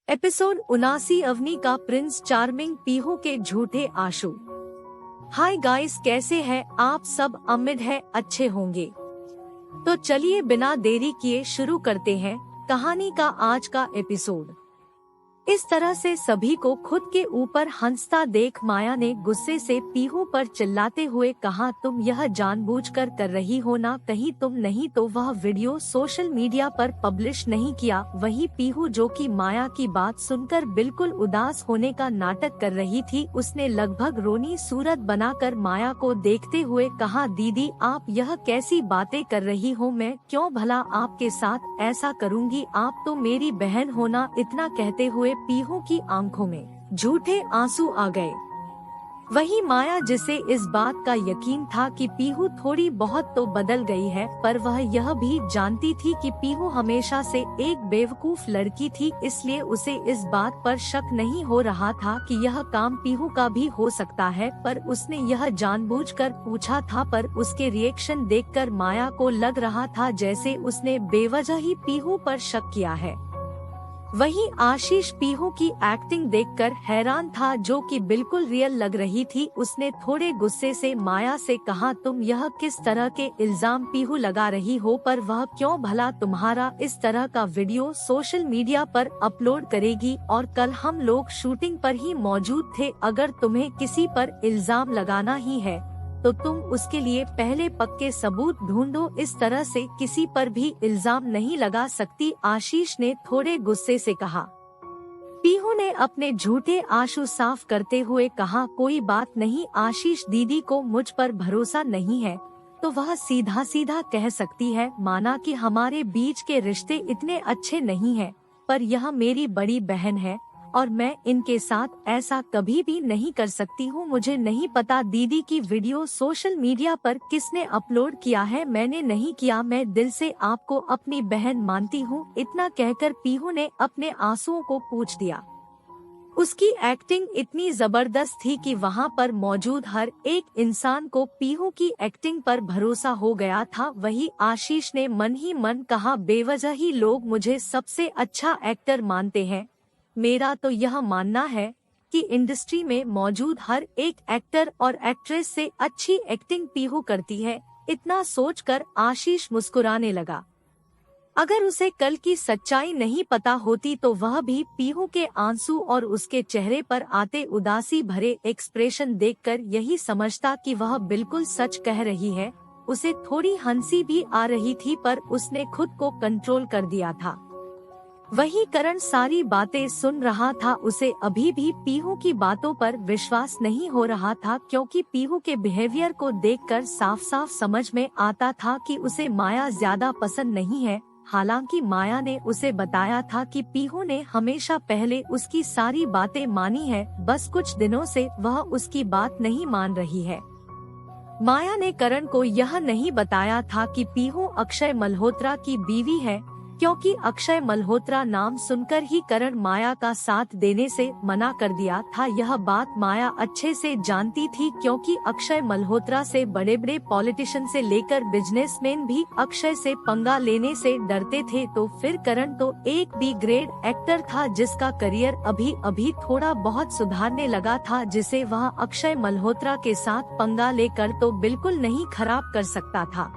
Episode 79 Avani का Prince charming Pihu के झूठे आंसू। हाय गाइस, कैसे हैं आप सब? उम्मीद है अच्छे होंगे। तो चलिए बिना देरी किए शुरू करते हैं कहानी का आज का एपिसोड। इस तरह से सभी को खुद के ऊपर हंसता देख माया ने गुस्से से पीहू पर चिल्लाते हुए कहा, तुम यह जानबूझकर कर रही हो ना? कहीं तुम नहीं तो वह वीडियो सोशल मीडिया पर पब्लिश नहीं किया? वही पीहू जो कि माया की बात सुनकर बिल्कुल उदास होने का नाटक कर रही थी, उसने लगभग रोनी सूरत बनाकर माया को देखते हुए कहा, दीदी आप यह कैसी बातें कर रही हो? मैं क्यों भला आपके साथ ऐसा करूँगी? आप तो मेरी बहन हो ना। इतना कहते हुए पीहू की आंखों में झूठे आंसू आ गए। वही माया, जिसे इस बात का यकीन था कि पीहू थोड़ी बहुत तो बदल गई है, पर वह यह भी जानती थी कि पीहू हमेशा से एक बेवकूफ लड़की थी, इसलिए उसे इस बात पर शक नहीं हो रहा था कि यह काम पीहू का भी हो सकता है। पर उसने यह जानबूझकर पूछा था, पर उसके रिएक्शन देखकर माया को लग रहा था जैसे उसने बेवजह ही पीहू पर शक किया है। वहीं आशीष पीहू की एक्टिंग देखकर हैरान था, जो कि बिल्कुल रियल लग रही थी। उसने थोड़े गुस्से से माया से कहा, तुम यह किस तरह के इल्जाम पीहू लगा रही हो? पर वह क्यों भला तुम्हारा इस तरह का वीडियो सोशल मीडिया पर अपलोड करेगी? और कल हम लोग शूटिंग पर ही मौजूद थे। अगर तुम्हें किसी पर इल्जाम लगाना ही है तो तुम उसके लिए पहले पक्के सबूत ढूंढो। इस तरह से किसी पर भी इल्जाम नहीं लगा सकती, आशीष ने थोड़े गुस्से से कहा। पीहू ने अपने झूठे आंसू साफ करते हुए कहा, कोई बात नहीं आशीष, दीदी को मुझ पर भरोसा नहीं है तो वह सीधा सीधा कह सकती है। माना कि हमारे बीच के रिश्ते इतने अच्छे नहीं हैं, पर यह मेरी बड़ी बहन है और मैं इनके साथ ऐसा कभी भी नहीं कर सकती हूँ। मुझे नहीं पता दीदी की वीडियो सोशल मीडिया पर किसने अपलोड किया है, मैंने नहीं किया। मैं दिल से आपको अपनी बहन मानती हूँ। इतना कहकर पीहू ने अपने आंसुओं को पोंछ दिया। उसकी एक्टिंग इतनी जबरदस्त थी कि वहाँ पर मौजूद हर एक इंसान को पीहू की एक्टिंग पर भरोसा हो गया था। वही आशीष ने मन ही मन कहा, बेवजह ही लोग मुझे सबसे अच्छा एक्टर मानते हैं। मेरा तो यह मानना है कि इंडस्ट्री में मौजूद हर एक एक्टर और एक्ट्रेस से अच्छी एक्टिंग पीहू करती है। इतना सोचकर आशीष मुस्कुराने लगा। अगर उसे कल की सच्चाई नहीं पता होती तो वह भी पीहू के आंसू और उसके चेहरे पर आते उदासी भरे एक्सप्रेशन देखकर यही समझता कि वह बिल्कुल सच कह रही है। उसे थोड़ी हंसी भी आ रही थी, पर उसने खुद को कंट्रोल कर दिया था। वही करण सारी बातें सुन रहा था। उसे अभी भी पीहू की बातों पर विश्वास नहीं हो रहा था, क्योंकि पीहू के बिहेवियर को देखकर साफ साफ समझ में आता था कि उसे माया ज्यादा पसंद नहीं है। हालांकि माया ने उसे बताया था कि पीहू ने हमेशा पहले उसकी सारी बातें मानी है, बस कुछ दिनों से वह उसकी बात नहीं मान रही है। माया ने करण को यह नहीं बताया था कि पीहू अक्षय मल्होत्रा की बीवी है, क्योंकि अक्षय मल्होत्रा नाम सुनकर ही करण माया का साथ देने से मना कर दिया था। यह बात माया अच्छे से जानती थी, क्योंकि अक्षय मल्होत्रा से बड़े बड़े पॉलिटिशियन से लेकर बिजनेसमैन भी अक्षय से पंगा लेने से डरते थे। तो फिर करण तो एक बी ग्रेड एक्टर था, जिसका करियर अभी अभी थोड़ा बहुत सुधारने लगा था, जिसे वह अक्षय मल्होत्रा के साथ पंगा लेकर तो बिल्कुल नहीं खराब कर सकता था।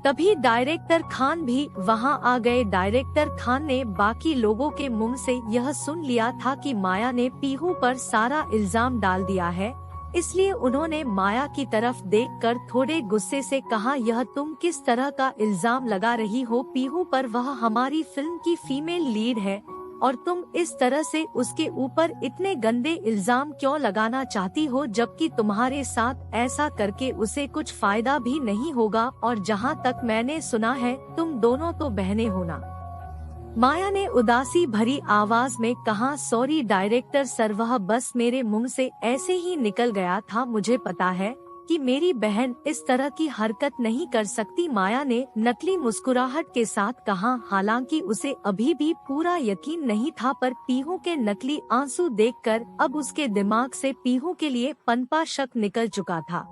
तभी डायरेक्टर खान भी वहां आ गए। डायरेक्टर खान ने बाकी लोगों के मुंह से यह सुन लिया था कि माया ने पीहू पर सारा इल्जाम डाल दिया है, इसलिए उन्होंने माया की तरफ देखकर थोड़े गुस्से से कहा, यह तुम किस तरह का इल्जाम लगा रही हो पीहू पर? वह हमारी फिल्म की फीमेल लीड है और तुम इस तरह से उसके ऊपर इतने गंदे इल्जाम क्यों लगाना चाहती हो, जबकि तुम्हारे साथ ऐसा करके उसे कुछ फायदा भी नहीं होगा। और जहां तक मैंने सुना है तुम दोनों तो बहनें हो ना? माया ने उदासी भरी आवाज में कहा, सॉरी डायरेक्टर सर, वह बस मेरे मुंह से ऐसे ही निकल गया था। मुझे पता है कि मेरी बहन इस तरह की हरकत नहीं कर सकती, माया ने नकली मुस्कुराहट के साथ कहा। हालांकि उसे अभी भी पूरा यकीन नहीं था, पर पीहू के नकली आंसू देखकर अब उसके दिमाग से पीहू के लिए पनपा शक निकल चुका था।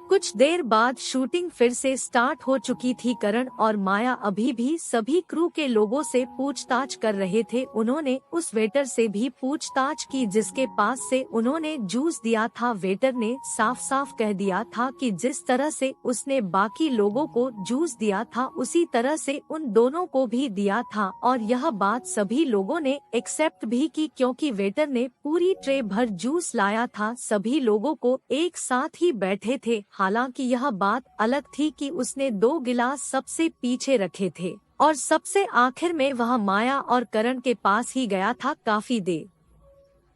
कुछ देर बाद शूटिंग फिर से स्टार्ट हो चुकी थी। करण और माया अभी भी सभी क्रू के लोगों से पूछताछ कर रहे थे। उन्होंने उस वेटर से भी पूछताछ की जिसके पास से उन्होंने जूस दिया था। वेटर ने साफ साफ कह दिया था कि जिस तरह से उसने बाकी लोगों को जूस दिया था उसी तरह से उन दोनों को भी दिया था, और यह बात सभी लोगों ने एक्सेप्ट भी की क्योंकि वेटर ने पूरी ट्रे भर जूस लाया था। सभी लोगों को एक साथ ही बैठे थे। हालांकि यह बात अलग थी कि उसने 2 गिलास सबसे पीछे रखे थे और सबसे आखिर में वह माया और करण के पास ही गया था। काफी देर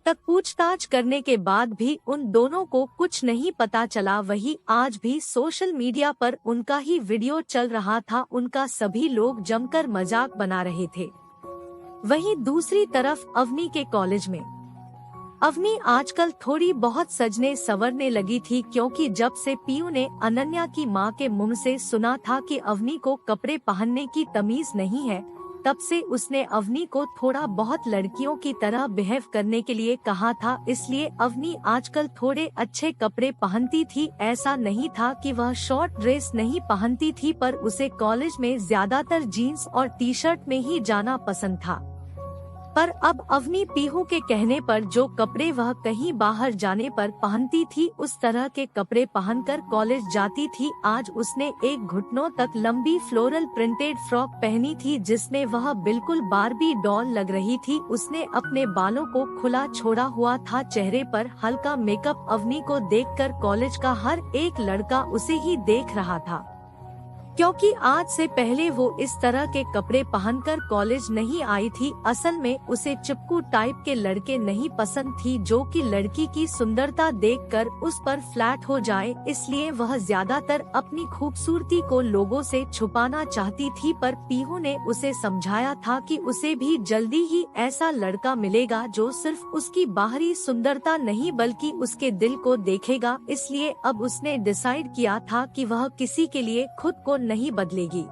तक पूछताछ करने के बाद भी उन दोनों को कुछ नहीं पता चला। वही आज भी सोशल मीडिया पर उनका ही वीडियो चल रहा था। उनका सभी लोग जमकर मजाक बना रहे थे। वहीं दूसरी तरफ अवनी के कॉलेज में अवनी आजकल थोड़ी बहुत सजने संवरने लगी थी क्योंकि जब से पीयू ने अनन्या की मां के मुंह से सुना था कि अवनी को कपड़े पहनने की तमीज नहीं है, तब से उसने अवनी को थोड़ा बहुत लड़कियों की तरह बिहेव करने के लिए कहा था। इसलिए अवनी आजकल थोड़े अच्छे कपड़े पहनती थी। ऐसा नहीं था कि वह शॉर्ट ड्रेस नहीं पहनती थी, पर उसे कॉलेज में ज्यादातर जीन्स और टी शर्ट में ही जाना पसंद था। पर अब अवनी पीहू के कहने पर जो कपड़े वह कहीं बाहर जाने पर पहनती थी उस तरह के कपड़े पहनकर कॉलेज जाती थी। आज उसने एक घुटनों तक लंबी फ्लोरल प्रिंटेड फ्रॉक पहनी थी जिसमें वह बिल्कुल बार्बी डॉल लग रही थी। उसने अपने बालों को खुला छोड़ा हुआ था, चेहरे पर हल्का मेकअप। अवनी को देखकर कॉलेज का हर एक लड़का उसे ही देख रहा था क्योंकि आज से पहले वो इस तरह के कपड़े पहनकर कॉलेज नहीं आई थी। असल में उसे चिपकू टाइप के लड़के नहीं पसंद थी जो कि लड़की की सुंदरता देखकर उस पर फ्लैट हो जाए, इसलिए वह ज्यादातर अपनी खूबसूरती को लोगों से छुपाना चाहती थी। पर पीहू ने उसे समझाया था कि उसे भी जल्दी ही ऐसा लड़का मिलेगा जो सिर्फ उसकी बाहरी सुंदरता नहीं बल्कि उसके दिल को देखेगा। इसलिए अब उसने डिसाइड किया था कि वह किसी के लिए खुद को नहीं बदलेगी।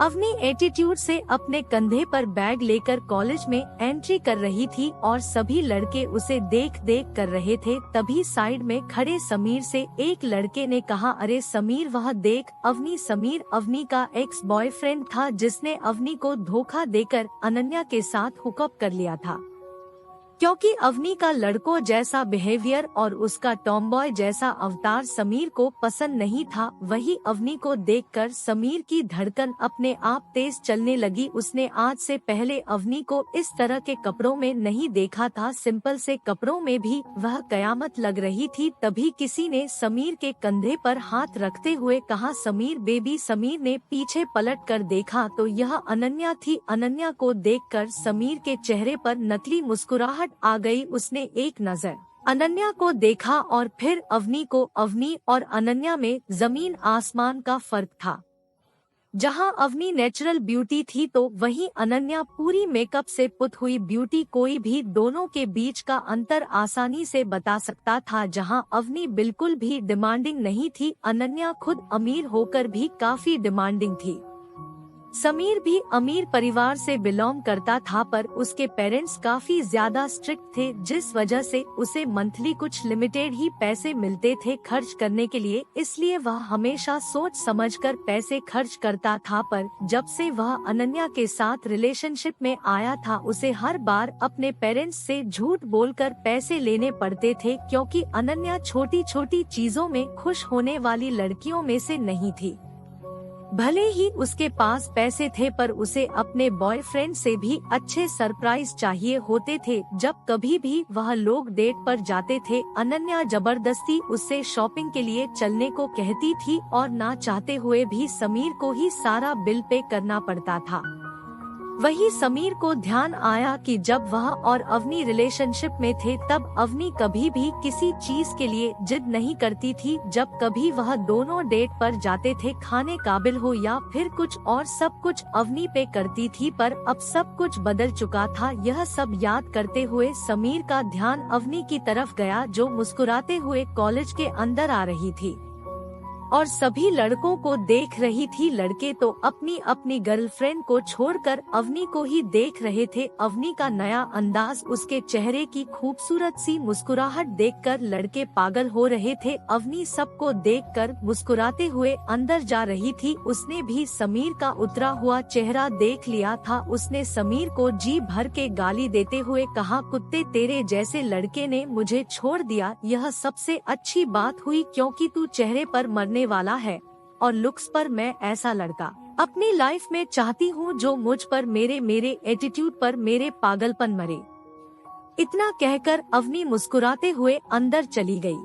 अवनी एटीट्यूड से अपने कंधे पर बैग लेकर कॉलेज में एंट्री कर रही थी और सभी लड़के उसे देख देख कर रहे थे। तभी साइड में खड़े समीर से एक लड़के ने कहा, अरे समीर वह देख अवनी। समीर अवनी का एक्स बॉयफ्रेंड था जिसने अवनी को धोखा देकर अनन्या के साथ हुकअप कर लिया था। क्योंकि अवनी का लड़कों जैसा बिहेवियर और उसका टॉमबॉय जैसा अवतार समीर को पसंद नहीं था। वही अवनी को देखकर समीर की धड़कन अपने आप तेज चलने लगी। उसने आज से पहले अवनी को इस तरह के कपड़ों में नहीं देखा था। सिंपल से कपड़ों में भी वह कयामत लग रही थी। तभी किसी ने समीर के कंधे पर हाथ रखते हुए कहा, समीर बेबी। समीर ने पीछे पलट कर देखा तो यह अनन्या थी। अनन्या को देखकर समीर के चेहरे पर नकली मुस्कुराहट आ गई। उसने एक नजर अनन्या को देखा और फिर अवनी को। अवनी और अनन्या में जमीन आसमान का फर्क था। जहां अवनी नेचुरल ब्यूटी थी तो वहीं अनन्या पूरी मेकअप से पुत हुई ब्यूटी। कोई भी दोनों के बीच का अंतर आसानी से बता सकता था। जहां अवनी बिल्कुल भी डिमांडिंग नहीं थी, अनन्या खुद अमीर होकर भी काफी डिमांडिंग थी। समीर भी अमीर परिवार से बिलोंग करता था, पर उसके पेरेंट्स काफी ज्यादा स्ट्रिक्ट थे जिस वजह से उसे मंथली कुछ लिमिटेड ही पैसे मिलते थे खर्च करने के लिए। इसलिए वह हमेशा सोच समझकर पैसे खर्च करता था। पर जब से वह अनन्या के साथ रिलेशनशिप में आया था उसे हर बार अपने पेरेंट्स से झूठ बोलकर पैसे लेने पड़ते थे क्योंकि अनन्या छोटी छोटी चीजों में खुश होने वाली लड़कियों में से नहीं थी। भले ही उसके पास पैसे थे पर उसे अपने बॉयफ्रेंड से भी अच्छे सरप्राइज चाहिए होते थे। जब कभी भी वह लोग डेट पर जाते थे अनन्या जबरदस्ती उससे शॉपिंग के लिए चलने को कहती थी और ना चाहते हुए भी समीर को ही सारा बिल पे करना पड़ता था। वही समीर को ध्यान आया कि जब वह और अवनी रिलेशनशिप में थे तब अवनी कभी भी किसी चीज के लिए जिद नहीं करती थी। जब कभी वह दोनों डेट पर जाते थे, खाने काबिल हो या फिर कुछ और, सब कुछ अवनी पे करती थी। पर अब सब कुछ बदल चुका था। यह सब याद करते हुए समीर का ध्यान अवनी की तरफ गया जो मुस्कुराते हुए कॉलेज के अंदर आ रही थी। और सभी लड़कों को देख रही थी। लड़के तो अपनी अपनी गर्लफ्रेंड को छोड़कर अवनी को ही देख रहे थे। अवनी का नया अंदाज, उसके चेहरे की खूबसूरत सी मुस्कुराहट देखकर लड़के पागल हो रहे थे। अवनी सबको देखकर मुस्कुराते हुए अंदर जा रही थी। उसने भी समीर का उतरा हुआ चेहरा देख लिया था। उसने समीर को जी भर के गाली देते हुए कहा, कुत्ते, तेरे जैसे लड़के ने मुझे छोड़ दिया। यह सबसे अच्छी बात हुई क्योंकि तू चेहरे पर मरने वाला है और लुक्स पर मैं ऐसा लड़का अपनी लाइफ में चाहती हूँ जो मुझ पर, मेरे एटीट्यूड पर, मेरे पागलपन मरे। इतना कहकर अवनी मुस्कुराते हुए अंदर चली गई।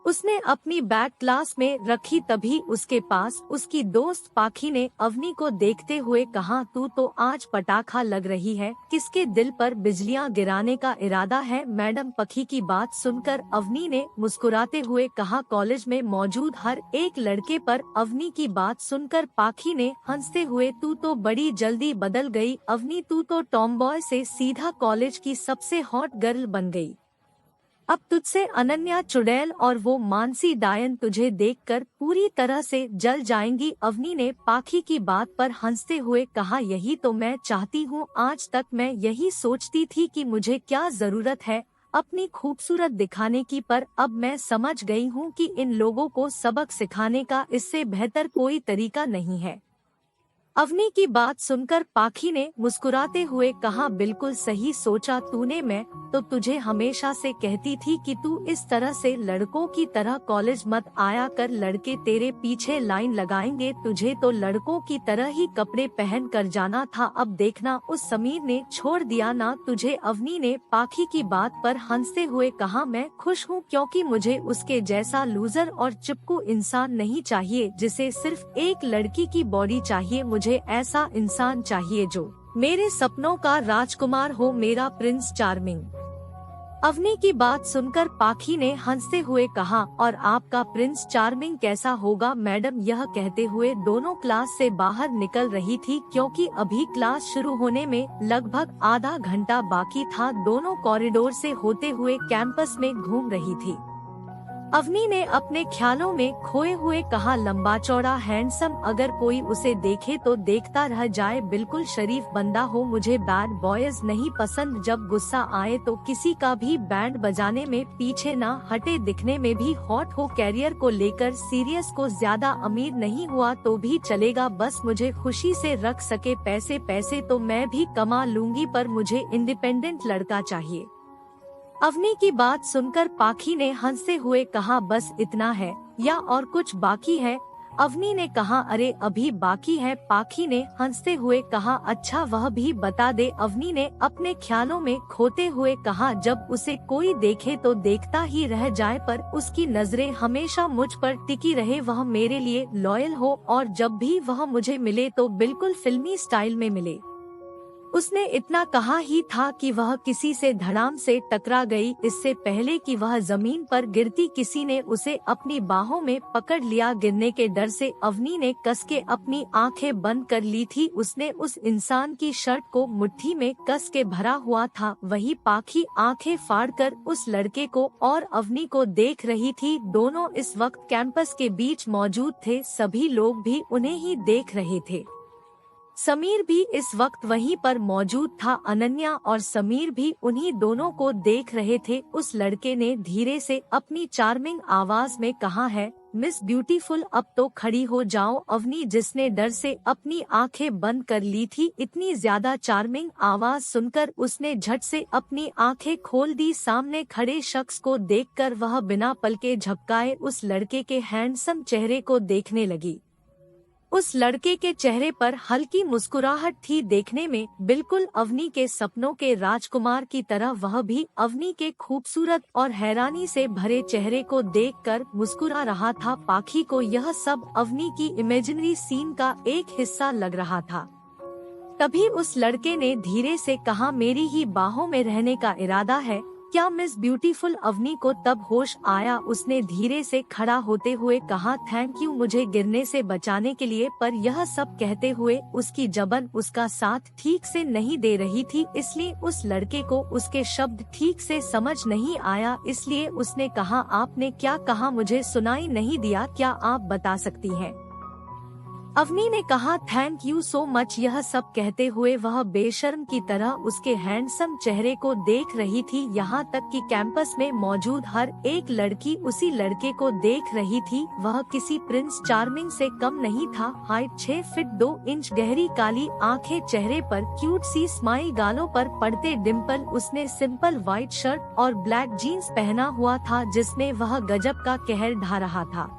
उसने अपनी बैग क्लास में रखी, तभी उसके पास उसकी दोस्त पाखी ने अवनी को देखते हुए कहा, तू तो आज पटाखा लग रही है, किसके दिल पर बिजलियां गिराने का इरादा है? मैडम पखी की बात सुनकर अवनी ने मुस्कुराते हुए कहा, कॉलेज में मौजूद हर एक लड़के पर। अवनी की बात सुनकर पाखी ने हंसते हुए, तू तो बड़ी जल्दी बदल गई अवनी, तू तो टॉमबॉय से सीधा कॉलेज की सबसे हॉट गर्ल बन गई। अब तुझसे अनन्या चुड़ैल और वो मानसी डायन तुझे देखकर पूरी तरह से जल जाएंगी। अवनी ने पाखी की बात पर हंसते हुए कहा, यही तो मैं चाहती हूँ। आज तक मैं यही सोचती थी कि मुझे क्या जरूरत है अपनी खूबसूरत दिखाने की, पर अब मैं समझ गई हूँ कि इन लोगों को सबक सिखाने का इससे बेहतर कोई तरीका नहीं है। अवनी की बात सुनकर पाखी ने मुस्कुराते हुए कहा, बिल्कुल सही सोचा तूने। मैं तो तुझे हमेशा से कहती थी कि तू इस तरह से लड़कों की तरह कॉलेज मत आया कर, लड़के तेरे पीछे लाइन लगाएंगे। तुझे तो लड़कों की तरह ही कपड़े पहन कर जाना था। अब देखना उस समीर ने छोड़ दिया ना तुझे। अवनी ने पाखी की बात पर हंसते हुए कहा, मैं खुश हूँ क्योंकि मुझे उसके जैसा लूजर और चिपकू इंसान नहीं चाहिए जिसे सिर्फ एक लड़की की बॉडी चाहिए। मुझे ऐसा इंसान चाहिए जो मेरे सपनों का राजकुमार हो, मेरा प्रिंस चार्मिंग। अवनी की बात सुनकर पाखी ने हंसते हुए कहा, और आपका प्रिंस चार्मिंग कैसा होगा मैडम? यह कहते हुए दोनों क्लास से बाहर निकल रही थी क्योंकि अभी क्लास शुरू होने में लगभग आधा घंटा बाकी था। दोनों कॉरिडोर से होते हुए कैंपस में घूम रही थी। अवनी ने अपने ख्यालों में खोए हुए कहा, लंबा चौड़ा हैंडसम, अगर कोई उसे देखे तो देखता रह जाए, बिल्कुल शरीफ बंदा हो। मुझे बैड बॉयज नहीं पसंद, जब गुस्सा आए तो किसी का भी बैंड बजाने में पीछे ना हटे, दिखने में भी हॉट हो, कैरियर को लेकर सीरियस को, ज्यादा अमीर नहीं हुआ तो भी चलेगा, बस मुझे खुशी से रख सके। पैसे तो मैं भी कमा लूंगी पर मुझे इंडिपेंडेंट लड़का चाहिए। अवनी की बात सुनकर पाखी ने हंसते हुए कहा, बस इतना है या और कुछ बाकी है? अवनी ने कहा, अरे अभी बाकी है। पाखी ने हंसते हुए कहा, अच्छा वह भी बता दे। अवनी ने अपने ख्यालों में खोते हुए कहा, जब उसे कोई देखे तो देखता ही रह जाए पर उसकी नजरें हमेशा मुझ पर टिकी रहे, वह मेरे लिए लॉयल हो और जब भी वह मुझे मिले तो बिल्कुल फिल्मी स्टाइल में मिले। उसने इतना कहा ही था कि वह किसी से धड़ाम से टकरा गई। इससे पहले कि वह जमीन पर गिरती किसी ने उसे अपनी बाहों में पकड़ लिया। गिरने के डर से अवनी ने कस के अपनी आंखें बंद कर ली थी। उसने उस इंसान की शर्ट को मुट्ठी में कस के भरा हुआ था। वही पाखी आंखें फाड़कर उस लड़के को और अवनी को देख रही थी। दोनों इस वक्त कैंपस के बीच मौजूद थे, सभी लोग भी उन्हें ही देख रहे थे। समीर भी इस वक्त वहीं पर मौजूद था। अनन्या और समीर भी उन्हीं दोनों को देख रहे थे। उस लड़के ने धीरे से अपनी चार्मिंग आवाज में कहा है, मिस ब्यूटीफुल अब तो खड़ी हो जाओ। अवनी, जिसने डर से अपनी आंखें बंद कर ली थी, इतनी ज्यादा चार्मिंग आवाज सुनकर उसने झट से अपनी आंखें खोल दी। सामने खड़े शख्स को देखकर वह बिना पलके झपकाए उस लड़के के हैंडसम चेहरे को देखने लगी। उस लड़के के चेहरे पर हल्की मुस्कुराहट थी, देखने में बिल्कुल अवनी के सपनों के राजकुमार की तरह। वह भी अवनी के खूबसूरत और हैरानी से भरे चेहरे को देखकर मुस्कुरा रहा था। पाखी को यह सब अवनी की इमेजिनरी सीन का एक हिस्सा लग रहा था। तभी उस लड़के ने धीरे से कहा, मेरी ही बाहों में रहने का इरादा है? क्या मिस ब्यूटीफुल अवनी को तब होश आया। उसने धीरे से खड़ा होते हुए कहा, थैंक यू मुझे गिरने से बचाने के लिए। पर यह सब कहते हुए उसकी जबान उसका साथ ठीक से नहीं दे रही थी, इसलिए उस लड़के को उसके शब्द ठीक से समझ नहीं आया। इसलिए उसने कहा, आपने क्या कहा, मुझे सुनाई नहीं दिया, क्या आप बता सकती हैं। अवनी ने कहा, थैंक यू सो मच। यह सब कहते हुए वह बेशर्म की तरह उसके हैंडसम चेहरे को देख रही थी। यहाँ तक कि कैंपस में मौजूद हर एक लड़की उसी लड़के को देख रही थी। वह किसी प्रिंस चार्मिंग से कम नहीं था। हाइट 6 फीट 2 इंच, गहरी काली आंखें, चेहरे पर क्यूट सी स्माइल, गालों पर पड़ते डिम्पल। उसने सिंपल व्हाइट शर्ट और ब्लैक जीन्स पहना हुआ था जिसमें वह गजब का कहर ढा रहा था।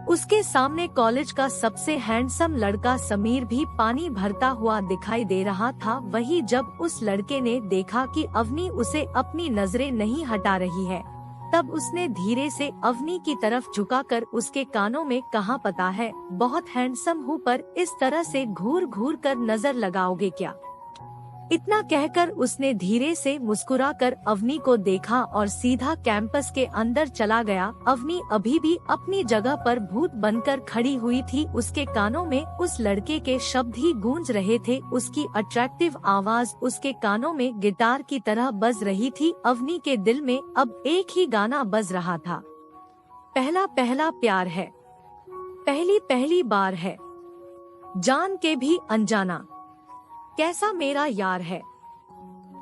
उसके सामने कॉलेज का सबसे हैंडसम लड़का समीर भी पानी भरता हुआ दिखाई दे रहा था। वही जब उस लड़के ने देखा कि अवनी उसे अपनी नजरें नहीं हटा रही है, तब उसने धीरे से अवनी की तरफ झुकाकर उसके कानों में कहा, पता है बहुत हैंडसम हूँ, पर इस तरह से घूर घूर कर नजर लगाओगे क्या। इतना कहकर उसने धीरे से मुस्कुराकर अवनी को देखा और सीधा कैंपस के अंदर चला गया। अवनी अभी भी अपनी जगह पर भूत बनकर खड़ी हुई थी। उसके कानों में उस लड़के के शब्द ही गूंज रहे थे। उसकी अट्रैक्टिव आवाज उसके कानों में गिटार की तरह बज रही थी। अवनी के दिल में अब एक ही गाना बज रहा था, पहला पहला प्यार है, पहली पहली बार है, जान के भी अनजाना, कैसा मेरा यार है।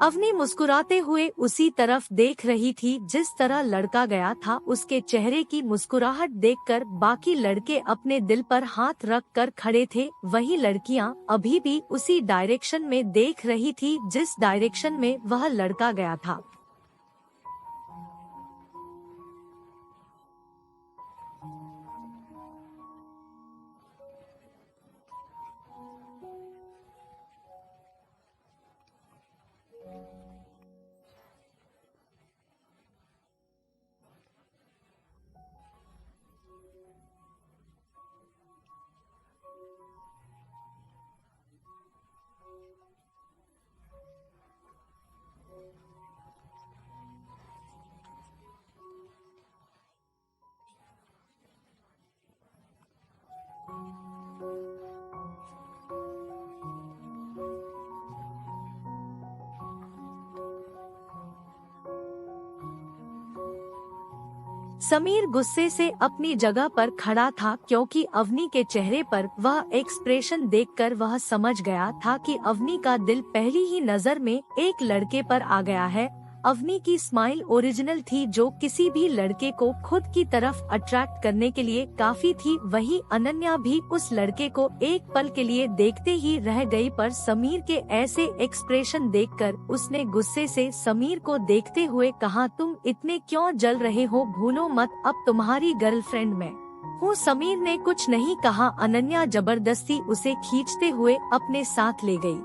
अवनी मुस्कुराते हुए उसी तरफ देख रही थी जिस तरह लड़का गया था। उसके चेहरे की मुस्कुराहट देखकर बाकी लड़के अपने दिल पर हाथ रख कर खड़े थे। वही लड़कियां अभी भी उसी डायरेक्शन में देख रही थी जिस डायरेक्शन में वह लड़का गया था। समीर गुस्से से अपनी जगह पर खड़ा था, क्योंकि अवनी के चेहरे पर वह एक्सप्रेशन देखकर वह समझ गया था कि अवनी का दिल पहली ही नजर में एक लड़के पर आ गया है। अवनी की स्माइल ओरिजिनल थी, जो किसी भी लड़के को खुद की तरफ अट्रैक्ट करने के लिए काफी थी। वही अनन्या भी उस लड़के को एक पल के लिए देखते ही रह गई, पर समीर के ऐसे एक्सप्रेशन देखकर उसने गुस्से से समीर को देखते हुए कहा, तुम इतने क्यों जल रहे हो, भूलो मत अब तुम्हारी गर्लफ्रेंड मैं हूँ। समीर ने कुछ नहीं कहा। अनन्या जबरदस्ती उसे खींचते हुए अपने साथ ले गई।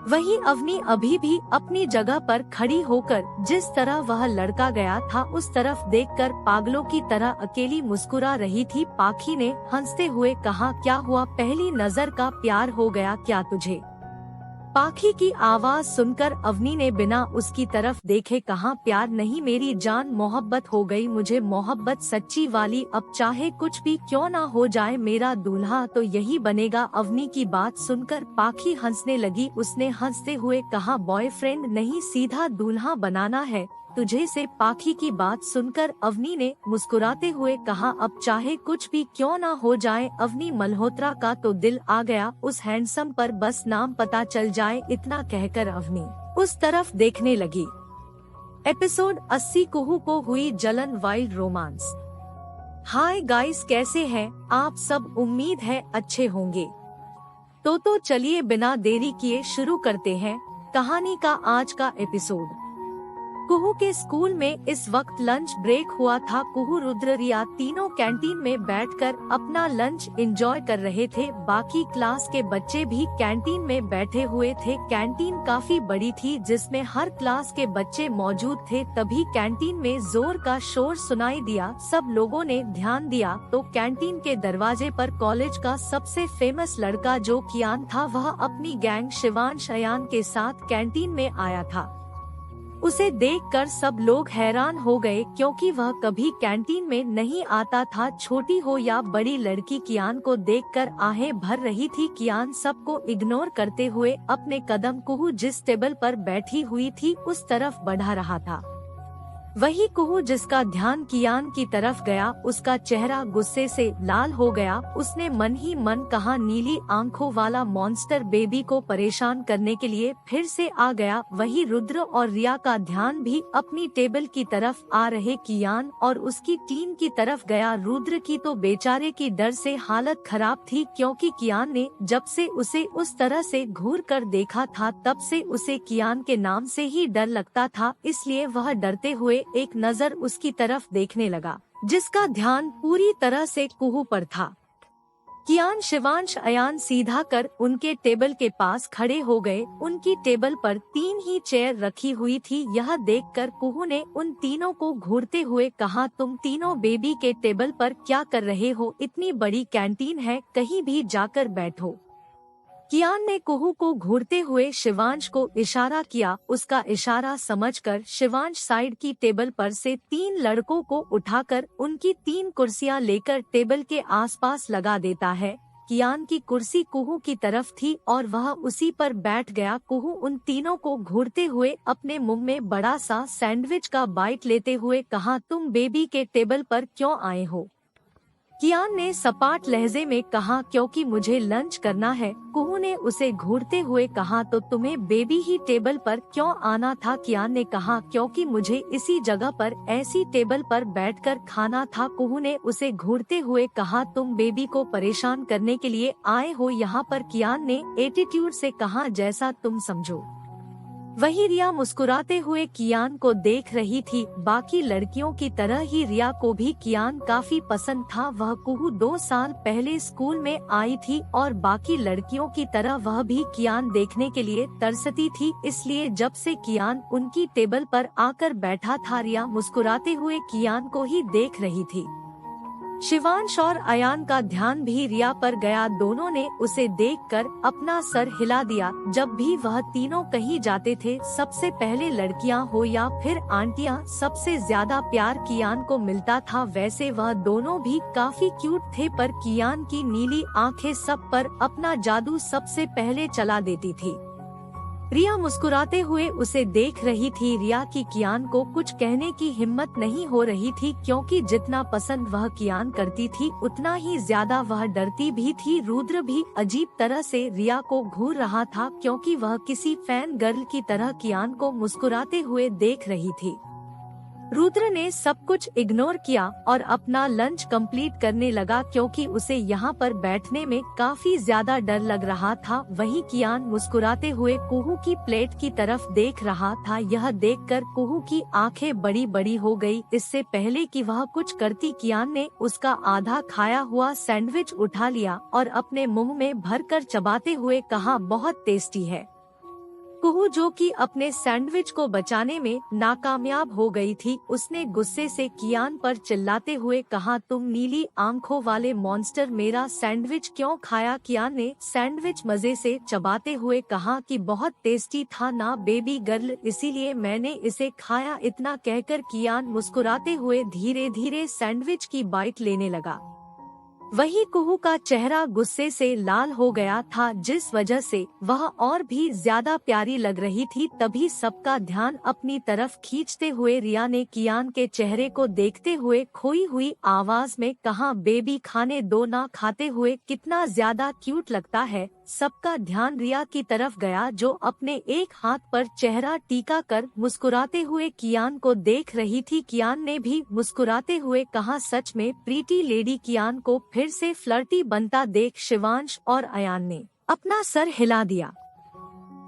वही अवनी अभी भी अपनी जगह पर खड़ी होकर जिस तरह वह लड़का गया था उस तरफ देखकर पागलों की तरह अकेली मुस्कुरा रही थी। पाखी ने हंसते हुए कहा, क्या हुआ, पहली नजर का प्यार हो गया क्या तुझे। पाखी की आवाज सुनकर अवनी ने बिना उसकी तरफ देखे कहा, प्यार नहीं मेरी जान, मोहब्बत हो गई मुझे, मोहब्बत सच्ची वाली, अब चाहे कुछ भी क्यों ना हो जाए, मेरा दूल्हा तो यही बनेगा। अवनी की बात सुनकर पाखी हंसने लगी। उसने हंसते हुए कहा, बॉयफ्रेंड नहीं सीधा दूल्हा बनाना है तुझे से। पाखी की बात सुनकर अवनी ने मुस्कुराते हुए कहा, अब चाहे कुछ भी क्यों ना हो जाए। अवनी मल्होत्रा का तो दिल आ गया उस हैंडसम पर, बस नाम पता चल जाए। इतना कहकर अवनी उस तरफ देखने लगी। एपिसोड 80 कुहू को हुई जलन, वाइल्ड रोमांस। हाय गाइस, कैसे हैं आप सब, उम्मीद है अच्छे होंगे। तो चलिए बिना देरी किए शुरू करते हैं कहानी का आज का एपिसोड। कुहू के स्कूल में इस वक्त लंच ब्रेक हुआ था। कुहू, रुद्र, रिया तीनों कैंटीन में बैठकर अपना लंच एंजॉय कर रहे थे। बाकी क्लास के बच्चे भी कैंटीन में बैठे हुए थे। कैंटीन काफी बड़ी थी जिसमें हर क्लास के बच्चे मौजूद थे। तभी कैंटीन में जोर का शोर सुनाई दिया। सब लोगों ने ध्यान दिया तो कैंटीन के दरवाजे पर कॉलेज का सबसे फेमस लड़का जो कियान था, वह अपनी गैंग शिवांश अयान के साथ कैंटीन में आया था। उसे देखकर सब लोग हैरान हो गए क्योंकि वह कभी कैंटीन में नहीं आता था। छोटी हो या बड़ी लड़की कियान को देखकर आहें भर रही थी। कियान सबको इग्नोर करते हुए अपने कदम कुहू जिस टेबल पर बैठी हुई थी उस तरफ बढ़ा रहा था। वही कुहू जिसका ध्यान कियान की तरफ गया उसका चेहरा गुस्से से लाल हो गया। उसने मन ही मन कहा, नीली आंखों वाला मॉन्स्टर बेबी को परेशान करने के लिए फिर से आ गया। वही रुद्र और रिया का ध्यान भी अपनी टेबल की तरफ आ रहे कियान और उसकी टीम की तरफ गया। रुद्र की तो बेचारे की डर से हालत खराब थी क्योंकि कियान ने जब से उसे उस तरह से घूर कर देखा था तब से उसे कियान के नाम से ही डर लगता था, इसलिए वह डरते हुए एक नजर उसकी तरफ देखने लगा जिसका ध्यान पूरी तरह से कुहू पर था। कियान, शिवांश, अयान सीधा कर उनके टेबल के पास खड़े हो गए। उनकी टेबल पर 3 ही चेयर रखी हुई थी। यह देखकर कुहू ने उन तीनों को घूरते हुए कहा, तुम तीनों बेबी के टेबल पर क्या कर रहे हो? इतनी बड़ी कैंटीन है, कहीं भी जाकर बैठो। कियान ने कुहू को घूरते हुए शिवांश को इशारा किया। उसका इशारा समझकर शिवांश साइड की टेबल पर से 3 लड़कों को उठाकर उनकी 3 कुर्सियां लेकर टेबल के आसपास लगा देता है। कियान की कुर्सी कुहू की तरफ थी और वह उसी पर बैठ गया। कुहू उन तीनों को घूरते हुए अपने मुंह में बड़ा सा सैंडविच का बाइट लेते हुए कहा, तुम बेबी के टेबल पर क्यों आए हो? कियान ने सपाट लहजे में कहा, क्योंकि मुझे लंच करना है। कुहू ने उसे घूरते हुए कहा, तो तुम्हें बेबी ही टेबल पर क्यों आना था? कियान ने कहा, क्योंकि मुझे इसी जगह पर ऐसी टेबल पर बैठकर खाना था। कुहू ने उसे घूरते हुए कहा, तुम बेबी को परेशान करने के लिए आए हो यहाँ पर? कियान ने एटीट्यूड से कहा, जैसा तुम समझो। वही रिया मुस्कुराते हुए कियान को देख रही थी। बाकी लड़कियों की तरह ही रिया को भी कियान काफी पसंद था। वह कुहू 2 साल पहले स्कूल में आई थी और बाकी लड़कियों की तरह वह भी कियान देखने के लिए तरसती थी, इसलिए जब से कियान उनकी टेबल पर आकर बैठा था रिया मुस्कुराते हुए कियान को ही देख रही थी। शिवांश और अयान का ध्यान भी रिया पर गया। दोनों ने उसे देखकर अपना सर हिला दिया। जब भी वह तीनों कहीं जाते थे, सबसे पहले लड़कियां हो या फिर आंटियां, सबसे ज्यादा प्यार कियान को मिलता था। वैसे वह दोनों भी काफी क्यूट थे, पर कियान की नीली आंखें सब पर अपना जादू सबसे पहले चला देती थी। रिया मुस्कुराते हुए उसे देख रही थी। रिया की कियान को कुछ कहने की हिम्मत नहीं हो रही थी क्योंकि जितना पसंद वह कियान करती थी उतना ही ज्यादा वह डरती भी थी। रुद्र भी अजीब तरह से रिया को घूर रहा था क्योंकि वह किसी फैन गर्ल की तरह कियान को मुस्कुराते हुए देख रही थी। रुद्र ने सब कुछ इग्नोर किया और अपना लंच कंप्लीट करने लगा क्योंकि उसे यहाँ पर बैठने में काफी ज्यादा डर लग रहा था। वहीं कियान मुस्कुराते हुए कुहू की प्लेट की तरफ देख रहा था। यह देखकर कुहू की आंखें बड़ी बड़ी हो गई। इससे पहले कि वह कुछ करती, कियान ने उसका आधा खाया हुआ सैंडविच उठा लिया और अपने मुंह में भरकर चबाते हुए कहा, बहुत टेस्टी है। कुहू, जो कि अपने सैंडविच को बचाने में नाकामयाब हो गई थी, उसने गुस्से से कियान पर चिल्लाते हुए कहा, तुम नीली आंखों वाले मॉन्स्टर, मेरा सैंडविच क्यों खाया? कियान ने सैंडविच मजे से चबाते हुए कहा कि बहुत टेस्टी था ना बेबी गर्ल, इसीलिए मैंने इसे खाया। इतना कहकर कियान मुस्कुराते हुए धीरे धीरे सैंडविच की बाइट लेने लगा। वही कुहू का चेहरा गुस्से से लाल हो गया था, जिस वजह से वह और भी ज्यादा प्यारी लग रही थी। तभी सबका ध्यान अपनी तरफ खींचते हुए रिया ने कियान के चेहरे को देखते हुए खोई हुई आवाज में कहा, बेबी खाने दो ना, खाते हुए कितना ज्यादा क्यूट लगता है। सबका ध्यान रिया की तरफ गया जो अपने एक हाथ पर चेहरा टीका कर मुस्कुराते हुए कियान को देख रही थी। कियान ने भी मुस्कुराते हुए कहा, सच में प्रीटी लेडी। कियान को फिर से फ्लर्टी बनता देख शिवांश और अयान ने अपना सर हिला दिया।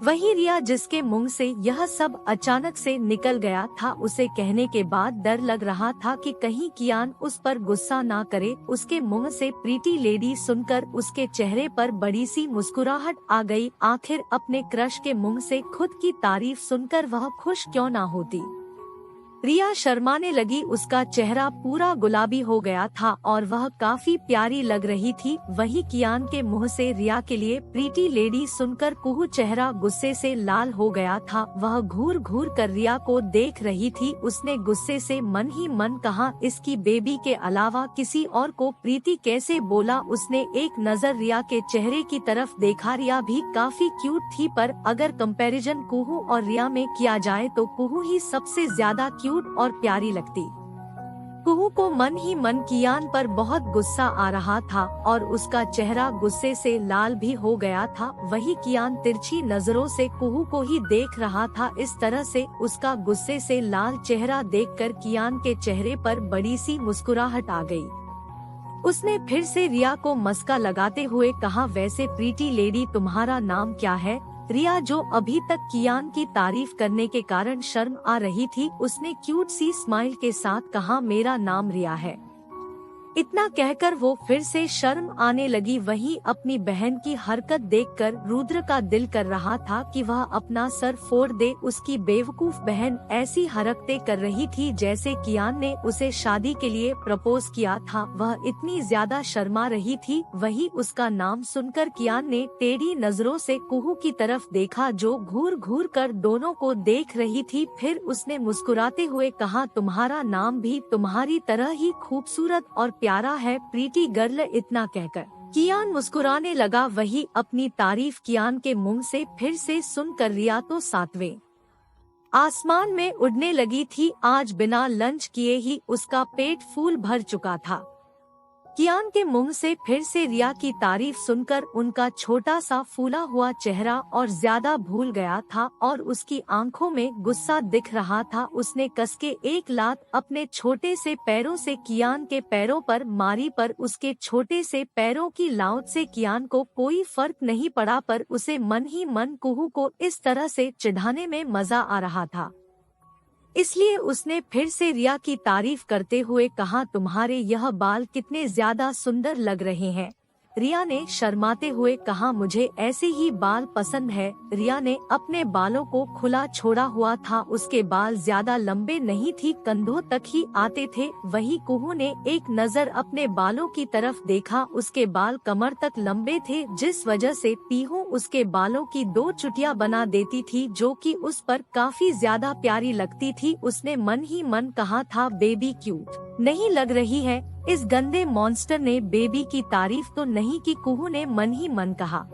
वही रिया, जिसके मुंह से यह सब अचानक से निकल गया था, उसे कहने के बाद डर लग रहा था कि कहीं कियान उस पर गुस्सा ना करे। उसके मुंह से प्रीटी लेडी सुनकर उसके चेहरे पर बड़ी सी मुस्कुराहट आ गई। आखिर अपने क्रश के मुंह से खुद की तारीफ सुनकर वह खुश क्यों ना होती। रिया शर्माने लगी। उसका चेहरा पूरा गुलाबी हो गया था और वह काफी प्यारी लग रही थी। वही कियान के मुंह से रिया के लिए प्रीटी लेडी सुनकर कुहू चेहरा गुस्से से लाल हो गया था। वह घूर घूर कर रिया को देख रही थी। उसने गुस्से से मन ही मन कहा, इसकी बेबी के अलावा किसी और को प्रीति कैसे बोला। उसने एक नजर रिया के चेहरे की तरफ देखा। रिया भी काफी क्यूट थी, पर अगर कंपैरिजन कुहू और रिया में किया जाए तो कुहू ही सबसे ज्यादा क्यूट और प्यारी लगती। कुहू को मन ही मन कियान पर बहुत गुस्सा आ रहा था और उसका चेहरा गुस्से से लाल भी हो गया था। वही कियान तिरछी नजरों से कुहू को ही देख रहा था। इस तरह से उसका गुस्से से लाल चेहरा देखकर कियान के चेहरे पर बड़ी सी मुस्कुराहट आ गई। उसने फिर से रिया को मस्का लगाते हुए कहा, वैसे प्रीटी लेडी तुम्हारा नाम क्या है। रिया, जो अभी तक कियान की तारीफ करने के कारण शर्म आ रही थी, उसने क्यूट सी स्माइल के साथ कहा, मेरा नाम रिया है। इतना कहकर वो फिर से शर्म आने लगी। वहीं अपनी बहन की हरकत देखकर रुद्र का दिल कर रहा था कि वह अपना सर फोड़ दे। उसकी बेवकूफ बहन ऐसी हरकतें कर रही थी जैसे कियान ने उसे शादी के लिए प्रपोज किया था। वह इतनी ज्यादा शर्मा रही थी। वही उसका नाम सुनकर कियान ने टेढ़ी नजरों से कुहू की तरफ देखा, जो घूर घूर कर दोनों को देख रही थी। फिर उसने मुस्कुराते हुए कहा, तुम्हारा नाम भी तुम्हारी तरह ही खूबसूरत और प्यारा है प्रीटी गर्ल। इतना कहकर कियान मुस्कुराने लगा। वही अपनी तारीफ कियान के मुंह से फिर से सुनकर रिया तो सातवें आसमान में उड़ने लगी थी। आज बिना लंच किए ही उसका पेट फूल भर चुका था। कियान के मुंह से फिर से रिया की तारीफ सुनकर उनका छोटा सा फूला हुआ चेहरा और ज्यादा भूल गया था और उसकी आंखों में गुस्सा दिख रहा था। उसने कसके एक लात अपने छोटे से पैरों से कियान के पैरों पर मारी, पर उसके छोटे से पैरों की लाउट से कियान को कोई फर्क नहीं पड़ा, पर उसे मन ही मन कुहू को इस तरह से चिढ़ाने में मजा आ रहा था। इसलिए उसने फिर से रिया की तारीफ करते हुए कहा, तुम्हारे यह बाल कितने ज्यादा सुंदर लग रहे हैं। रिया ने शर्माते हुए कहा, मुझे ऐसे ही बाल पसंद है। रिया ने अपने बालों को खुला छोड़ा हुआ था। उसके बाल ज्यादा लंबे नहीं थी, कंधों तक ही आते थे। वही कुहू ने एक नजर अपने बालों की तरफ देखा। उसके बाल कमर तक लंबे थे, जिस वजह से पीहू उसके बालों की 2 चुटिया बना देती थी, जो कि उस पर काफी ज्यादा प्यारी लगती थी। उसने मन ही मन कहा था, बेबी क्यूट नहीं लग रही है। इस गंदे मॉन्स्टर ने बेबी की तारीफ तो नहीं की, कुहू ने मन ही मन कहा।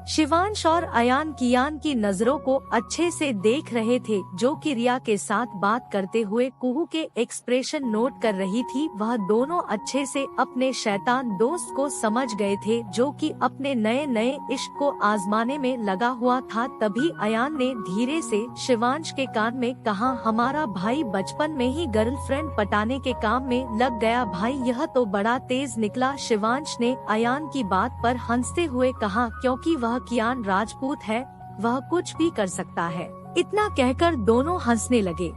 शिवांश और अयान कियान की नजरों को अच्छे से देख रहे थे, जो कि रिया के साथ बात करते हुए कुहू के एक्सप्रेशन नोट कर रही थी। वह दोनों अच्छे से अपने शैतान दोस्त को समझ गए थे, जो कि अपने नए नए इश्क को आजमाने में लगा हुआ था। तभी अयान ने धीरे से शिवांश के कान में कहा, हमारा भाई बचपन में ही गर्लफ्रेंड पटाने के काम में लग गया। भाई यह तो बड़ा तेज निकला। शिवांश ने अयान की बात पर हंसते हुए कहा, क्योंकि वह कियान राजपूत है, वह कुछ भी कर सकता है। इतना कहकर दोनों हंसने लगे।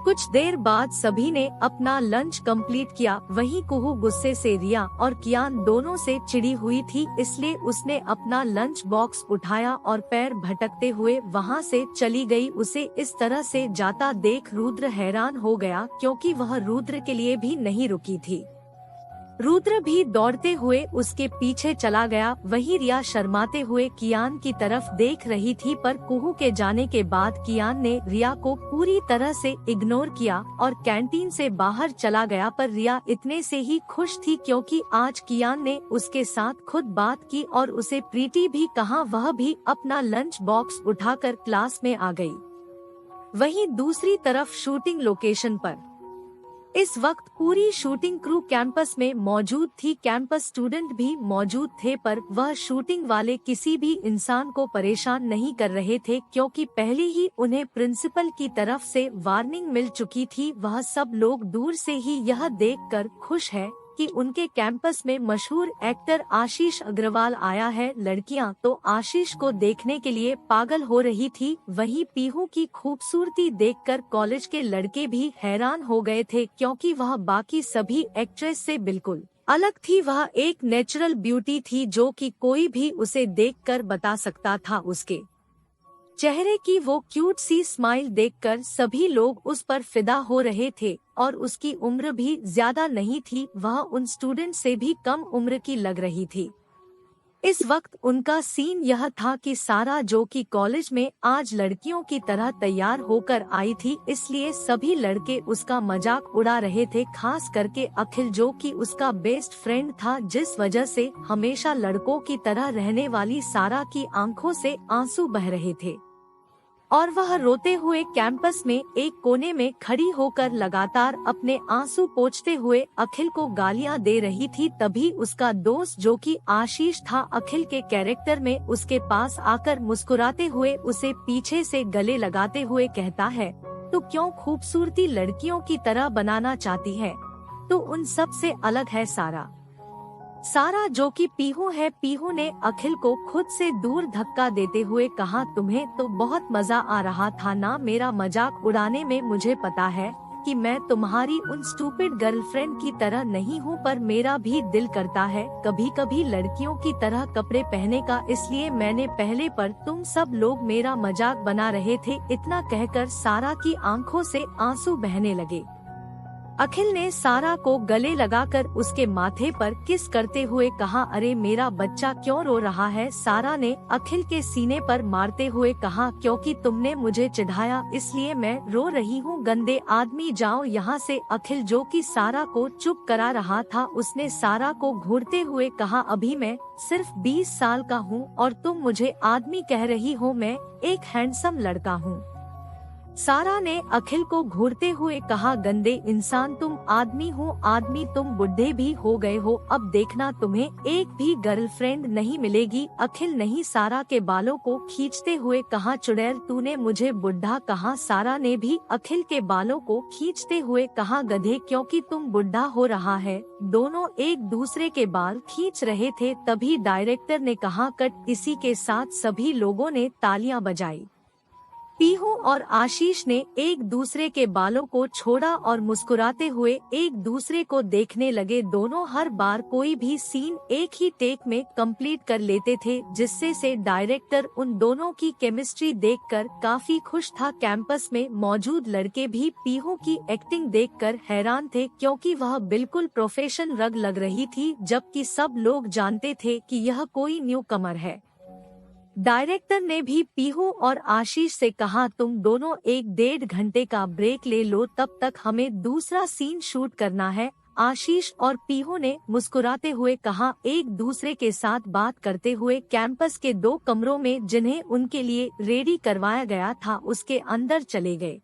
कुछ देर बाद सभी ने अपना लंच कंप्लीट किया। वहीं कुहू गुस्से से रिया और कियान दोनों से चिढ़ी हुई थी, इसलिए उसने अपना लंच बॉक्स उठाया और पैर भटकते हुए वहां से चली गई। उसे इस तरह से जाता देख रुद्र हैरान हो गया, क्योंकि वह रुद्र के लिए भी नहीं रुकी थी। रुद्र भी दौड़ते हुए उसके पीछे चला गया। वही रिया शर्माते हुए कियान की तरफ देख रही थी, पर कुहू के जाने के बाद कियान ने रिया को पूरी तरह से इग्नोर किया और कैंटीन से बाहर चला गया। पर रिया इतने से ही खुश थी, क्योंकि आज कियान ने उसके साथ खुद बात की और उसे प्रीति भी कहा। वह भी अपना लंच बॉक्स उठाकर क्लास में आ गई। वहीं दूसरी तरफ शूटिंग लोकेशन पर इस वक्त पूरी शूटिंग क्रू कैंपस में मौजूद थी। कैंपस स्टूडेंट भी मौजूद थे, पर वह शूटिंग वाले किसी भी इंसान को परेशान नहीं कर रहे थे, क्योंकि पहले ही उन्हें प्रिंसिपल की तरफ से वार्निंग मिल चुकी थी। वह सब लोग दूर से ही यह देखकर खुश है कि उनके कैंपस में मशहूर एक्टर आशीष अग्रवाल आया है। लड़कियां तो आशीष को देखने के लिए पागल हो रही थी। वहीं पीहू की खूबसूरती देखकर कॉलेज के लड़के भी हैरान हो गए थे, क्योंकि वह बाकी सभी एक्ट्रेस से बिल्कुल अलग थी। वह एक नेचुरल ब्यूटी थी, जो कि कोई भी उसे देखकर बता सकता था। उसके चेहरे की वो क्यूट सी स्माइल देखकर सभी लोग उस पर फिदा हो रहे थे और उसकी उम्र भी ज्यादा नहीं थी, वह उन स्टूडेंट से भी कम उम्र की लग रही थी। इस वक्त उनका सीन यह था कि सारा जो कि कॉलेज में आज लड़कियों की तरह तैयार होकर आई थी, इसलिए सभी लड़के उसका मजाक उड़ा रहे थे, खास करके अखिल जो कि उसका बेस्ट फ्रेंड था, जिस वजह से हमेशा लड़कों की तरह रहने वाली सारा की आंखों से आंसू बह रहे थे और वह रोते हुए कैंपस में एक कोने में खड़ी होकर लगातार अपने आंसू पोंछते हुए अखिल को गालियां दे रही थी। तभी उसका दोस्त जो कि आशीष था, अखिल के कैरेक्टर में, उसके पास आकर मुस्कुराते हुए उसे पीछे से गले लगाते हुए कहता है, तो क्यों खूबसूरती लड़कियों की तरह बनाना चाहती है? तो उन सब से अलग है सारा जो कि पीहू है। पीहू ने अखिल को खुद से दूर धक्का देते हुए कहा, तुम्हें तो बहुत मजा आ रहा था ना मेरा मजाक उड़ाने में। मुझे पता है कि मैं तुम्हारी उन स्टूपिड गर्लफ्रेंड की तरह नहीं हूँ, पर मेरा भी दिल करता है कभी कभी लड़कियों की तरह कपड़े पहनने का, इसलिए मैंने पहले, पर तुम सब लोग मेरा मजाक बना रहे थे। इतना कहकर सारा की आंखों से आंसू बहने लगे। अखिल ने सारा को गले लगाकर उसके माथे पर किस करते हुए कहा, अरे मेरा बच्चा क्यों रो रहा है? सारा ने अखिल के सीने पर मारते हुए कहा, क्योंकि तुमने मुझे चिढ़ाया इसलिए मैं रो रही हूँ। गंदे आदमी जाओ यहाँ से। अखिल जो कि सारा को चुप करा रहा था, उसने सारा को घूरते हुए कहा, अभी मैं सिर्फ 20 साल का हूँ और तुम मुझे आदमी कह रही हो? मैं एक हैंडसम लड़का हूँ। सारा ने अखिल को घूरते हुए कहा, गंदे इंसान, तुम आदमी हो आदमी, तुम बुढ़े भी हो गए हो, अब देखना तुम्हें एक भी गर्लफ्रेंड नहीं मिलेगी। अखिल नहीं, सारा के बालों को खींचते हुए कहा, चुड़ैल तूने मुझे बुढ़ा कहा? सारा ने भी अखिल के बालों को खींचते हुए कहा, गधे, क्योंकि तुम बुढ़ा हो रहा है। दोनों एक दूसरे के बाल खींच रहे थे, तभी डायरेक्टर ने कहा, कट। इसी के साथ सभी लोगों ने तालियां बजाई। पीहू और आशीष ने एक दूसरे के बालों को छोड़ा और मुस्कुराते हुए एक दूसरे को देखने लगे। दोनों हर बार कोई भी सीन एक ही टेक में कंप्लीट कर लेते थे, जिससे से डायरेक्टर उन दोनों की केमिस्ट्री देखकर काफी खुश था। कैंपस में मौजूद लड़के भी पीहू की एक्टिंग देखकर हैरान थे, क्योंकि वह बिल्कुल प्रोफेशनल रग लग रही थी, जबकि सब लोग जानते थे कि यह कोई न्यू कमर है। डायरेक्टर ने भी पीहू और आशीष से कहा, तुम दोनों 1-1.5 घंटे का ब्रेक ले लो, तब तक हमें दूसरा सीन शूट करना है। आशीष और पीहू ने मुस्कुराते हुए कहा, एक दूसरे के साथ बात करते हुए कैंपस के 2 कमरों में जिन्हें उनके लिए रेडी करवाया गया था उसके अंदर चले गए।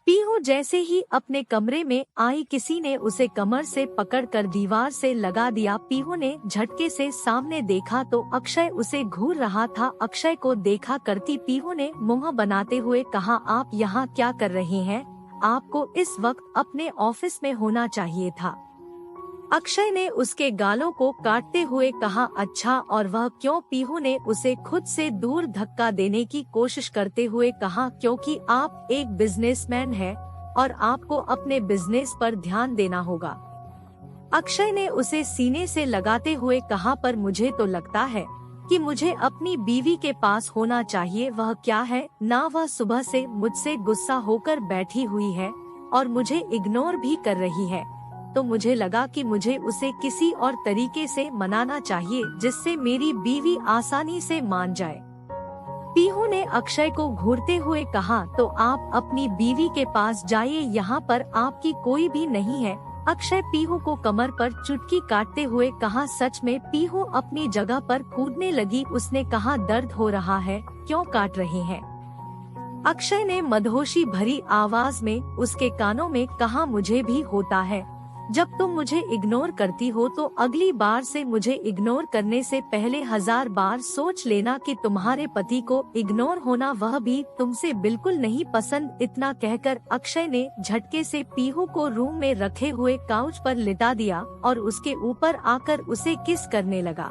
पीहू जैसे ही अपने कमरे में आई, किसी ने उसे कमर से पकड़कर दीवार से लगा दिया। पीहू ने झटके से सामने देखा तो अक्षय उसे घूर रहा था। अक्षय को देखा करती पीहू ने मुंह बनाते हुए कहा, आप यहाँ क्या कर रहे हैं? आपको इस वक्त अपने ऑफिस में होना चाहिए था। अक्षय ने उसके गालों को काटते हुए कहा, अच्छा, और वह क्यों? पीहू ने उसे खुद से दूर धक्का देने की कोशिश करते हुए कहा, क्योंकि आप एक बिजनेसमैन हैं और आपको अपने बिजनेस पर ध्यान देना होगा। अक्षय ने उसे सीने से लगाते हुए कहा, पर मुझे तो लगता है कि मुझे अपनी बीवी के पास होना चाहिए। वह क्या है ना, वह सुबह से मुझसे गुस्सा होकर बैठी हुई है और मुझे इग्नोर भी कर रही है, तो मुझे लगा कि मुझे उसे किसी और तरीके से मनाना चाहिए जिससे मेरी बीवी आसानी से मान जाए। पीहू ने अक्षय को घूरते हुए कहा, तो आप अपनी बीवी के पास जाइए, यहाँ पर आपकी कोई भी नहीं है। अक्षय पीहू को कमर पर चुटकी काटते हुए कहा, सच में? पीहू अपनी जगह पर कूदने लगी। उसने कहा, दर्द हो रहा है? क्यों काट रहे हैं? अक्षय ने मदहोशी भरी आवाज में उसके कानों में कहा, मुझे भी होता है। जब तुम मुझे इग्नोर करती हो तो अगली बार से मुझे इग्नोर करने से पहले 1000 बार सोच लेना कि तुम्हारे पति को इग्नोर होना, वह भी तुमसे बिल्कुल नहीं पसंद। इतना कहकर अक्षय ने झटके से पीहू को रूम में रखे हुए काउच पर लिटा दिया और उसके ऊपर आकर उसे किस करने लगा।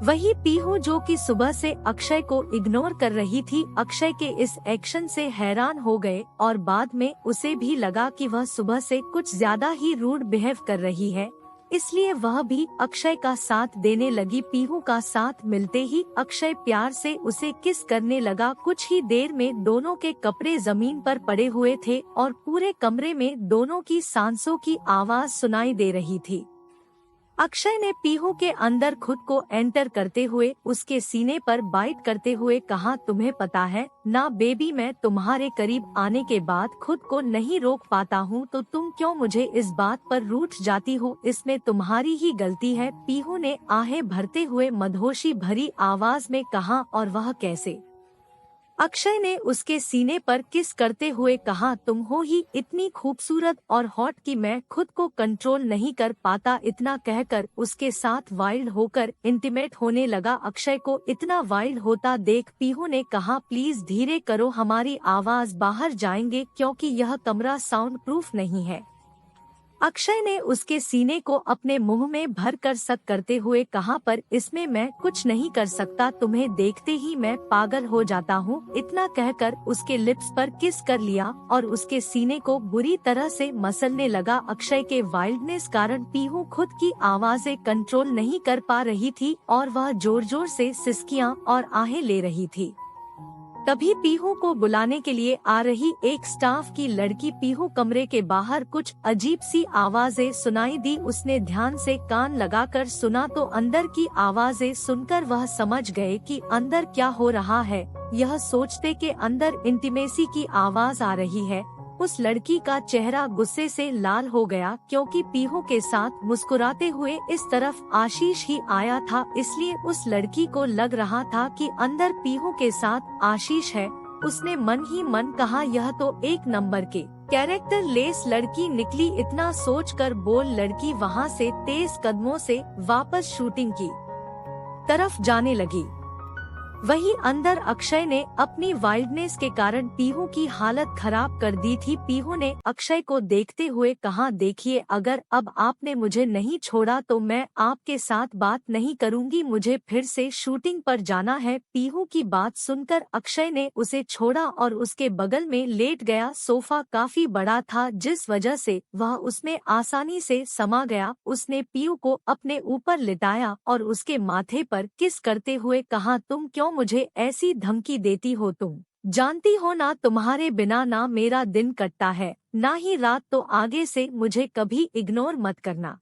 वही पीहू जो कि सुबह से अक्षय को इग्नोर कर रही थी, अक्षय के इस एक्शन से हैरान हो गए और बाद में उसे भी लगा कि वह सुबह से कुछ ज्यादा ही रूड बिहेव कर रही है। इसलिए वह भी अक्षय का साथ देने लगी। पीहू का साथ मिलते ही अक्षय प्यार से उसे किस करने लगा। कुछ ही देर में दोनों के कपड़े जमीन पर पड़े हुए थे और पूरे कमरे में दोनों की सांसों की आवाज सुनाई दे रही थी। अक्षय ने पीहू के अंदर खुद को एंटर करते हुए उसके सीने पर बाइट करते हुए कहा, तुम्हें पता है ना बेबी, मैं तुम्हारे करीब आने के बाद खुद को नहीं रोक पाता हूँ, तो तुम क्यों मुझे इस बात पर रूठ जाती हो? इसमें तुम्हारी ही गलती है। पीहू ने आहें भरते हुए मदहोशी भरी आवाज में कहा। और वह कैसे? अक्षय ने उसके सीने पर किस करते हुए कहा, तुम हो ही इतनी खूबसूरत और हॉट कि मैं खुद को कंट्रोल नहीं कर पाता। इतना कहकर उसके साथ वाइल्ड होकर इंटीमेट होने लगा। अक्षय को इतना वाइल्ड होता देख पीहू ने कहा, प्लीज धीरे करो, हमारी आवाज बाहर जाएंगे क्योंकि यह कमरा साउंड प्रूफ नहीं है। अक्षय ने उसके सीने को अपने मुंह में भर कर सक करते हुए कहा, पर इसमें मैं कुछ नहीं कर सकता, तुम्हें देखते ही मैं पागल हो जाता हूँ। इतना कहकर उसके लिप्स पर किस कर लिया और उसके सीने को बुरी तरह से मसलने लगा। अक्षय के वाइल्डनेस कारण पीहू खुद की आवाजें कंट्रोल नहीं कर पा रही थी और वह जोर जोर से सिसकियां और आहें ले रही थी। तभी पीहू को बुलाने के लिए आ रही एक स्टाफ की लड़की पीहू कमरे के बाहर कुछ अजीब सी आवाजें सुनाई दी। उसने ध्यान से कान लगाकर सुना तो अंदर की आवाजें सुनकर वह समझ गए कि अंदर क्या हो रहा है। यह सोचते के अंदर इंटीमेसी की आवाज आ रही है। उस लड़की का चेहरा गुस्से से लाल हो गया क्योंकि पीहू के साथ मुस्कुराते हुए इस तरफ आशीष ही आया था, इसलिए उस लड़की को लग रहा था कि अंदर पीहू के साथ आशीष है। उसने मन ही मन कहा, यह तो एक नंबर के कैरेक्टर लेस लड़की निकली। इतना सोचकर बोल लड़की वहाँ से तेज कदमों से वापस शूटिंग की तरफ जाने लगी। वहीं अंदर अक्षय ने अपनी वाइल्डनेस के कारण पीहू की हालत खराब कर दी थी। पीहू ने अक्षय को देखते हुए कहा, देखिए अगर अब आपने मुझे नहीं छोड़ा तो मैं आपके साथ बात नहीं करूंगी, मुझे फिर से शूटिंग पर जाना है। पीहू की बात सुनकर अक्षय ने उसे छोड़ा और उसके बगल में लेट गया। सोफा काफी बड़ा था जिस वजह से वह उसमें आसानी से समा गया। उसने पीहू को अपने ऊपर लिटाया और उसके माथे पर किस करते हुए कहा, तुम क्यों मुझे ऐसी धमकी देती हो? तुम जानती हो ना तुम्हारे बिना ना मेरा दिन कटता है ना ही रात, तो आगे से मुझे कभी इग्नोर मत करना।